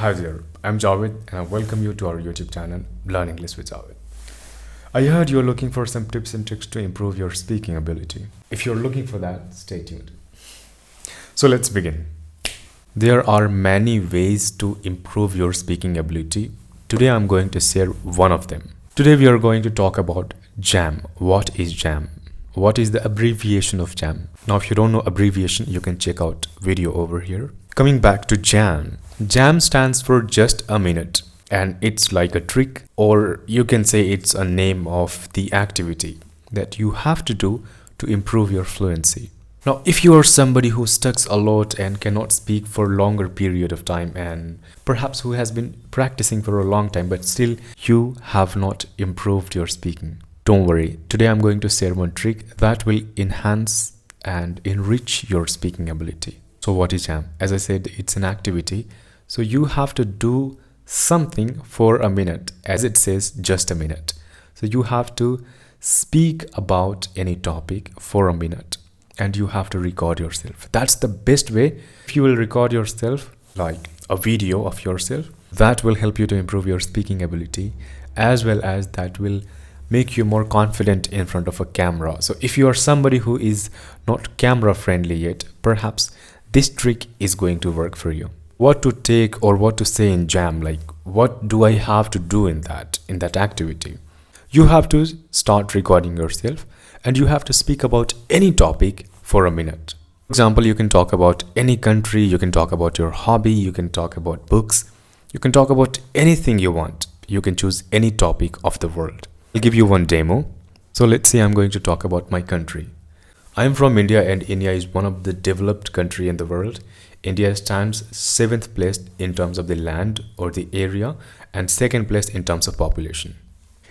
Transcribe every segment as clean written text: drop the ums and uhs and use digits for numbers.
Hi there, I'm Javed and I welcome you to our YouTube channel, Learn English with Javed. I heard you're looking for some tips and tricks to improve your speaking ability. If you're looking for that, stay tuned. So let's begin. There are many ways to improve your speaking ability. Today I'm going to share one of them. Today we are going to talk about JAM. What is JAM? What is the abbreviation of JAM? Now if you don't know abbreviation, you can check out video over here. Coming back to JAM. JAM stands for just a minute, and it's like a trick, or you can say it's a name of the activity that you have to do to improve your fluency. Now, if you are somebody who stutters a lot and cannot speak for a longer period of time, and perhaps who has been practicing for a long time, but still you have not improved your speaking, don't worry. Today I'm going to share one trick that will enhance and enrich your speaking ability. So what is JAM? As I said, it's an activity. So you have to do something for a minute, as it says, just a minute. So you have to speak about any topic for a minute, and you have to record yourself. That's the best way. If you will record yourself, like a video of yourself, that will help you to improve your speaking ability, as well as that will make you more confident in front of a camera. So if you are somebody who is not camera friendly yet, perhaps this trick is going to work for you. What to take or what to say in JAM, like what do I have to do in that activity? You have to start recording yourself, and you have to speak about any topic for a minute. For example, you can talk about any country, you can talk about your hobby, you can talk about books, you can talk about anything you want. You can choose any topic of the world. I'll give you one demo. So let's say I'm going to talk about my country. I'm from India, and India is one of the developed country in the world. India stands 7th place in terms of the land or the area, and 2nd place in terms of population.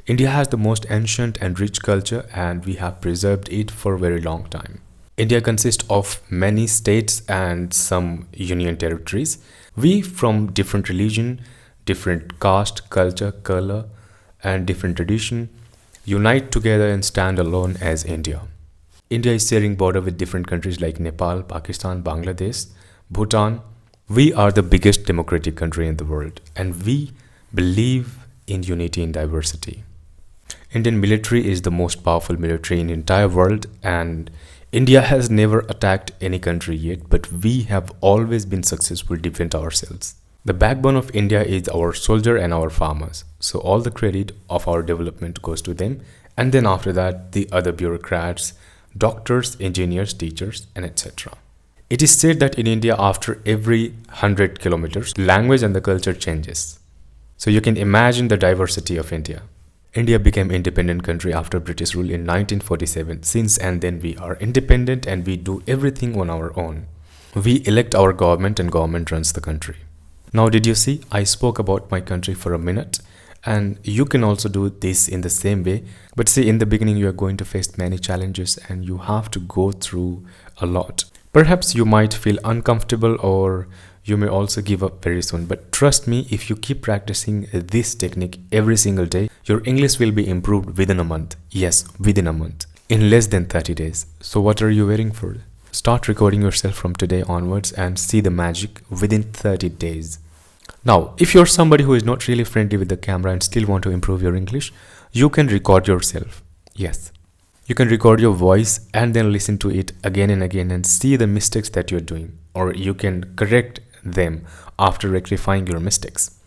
India has the most ancient and rich culture, and we have preserved it for a very long time. India consists of many states and some union territories. We from different religion, different caste, culture, color, and different tradition unite together and stand alone as India. India is sharing border with different countries like Nepal, Pakistan, Bangladesh, Bhutan. We are the biggest democratic country in the world, and we believe in unity in diversity. Indian military is the most powerful military in the entire world, and India has never attacked any country yet, but we have always been successful to defend ourselves. The backbone of India is our soldier and our farmers. So all the credit of our development goes to them, and then after that, the other bureaucrats, doctors, engineers, teachers, and etc. It is said that in India, after every 100 kilometers, language and the culture changes. So you can imagine the diversity of India. India became independent country after British rule in 1947. Since and then we are independent, and we do everything on our own. We elect our government, and government runs the country. Now did you see? I spoke about my country for a minute, and you can also do this in the same way. But see, in the beginning you are going to face many challenges, and you have to go through a lot. Perhaps you might feel uncomfortable, or you may also give up very soon. But trust me, if you keep practicing this technique every single day, your English will be improved within a month. Yes, within a month. In less than 30 days. So what are you waiting for? Start recording yourself from today onwards and see the magic within 30 days. Now, if you're somebody who is not really friendly with the camera and still want to improve your English, you can record yourself. Yes. You can record your voice and then listen to it again and again and see the mistakes that you're doing, or you can correct them after rectifying your mistakes.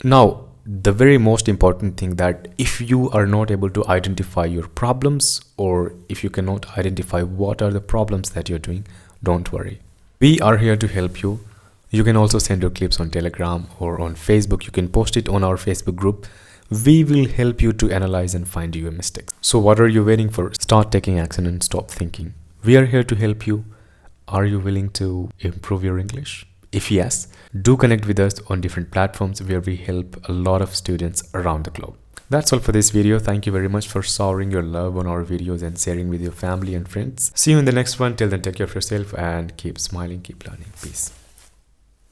Now, the very most important thing, that if you are not able to identify your problems, or if you cannot identify what are the problems that you're doing, don't worry. We are here to help you. You can also send your clips on Telegram or on Facebook. You can post it on our Facebook group. We will help you to analyze and find your mistakes. So what are you waiting for? Start taking action and stop thinking. We are here to help you. Are you willing to improve your English? If yes, do connect with us on different platforms where we help a lot of students around the globe. That's all for this video. Thank you very much for showering your love on our videos and sharing with your family and friends. See you in the next one. Till then, take care of yourself and keep smiling, keep learning. Peace.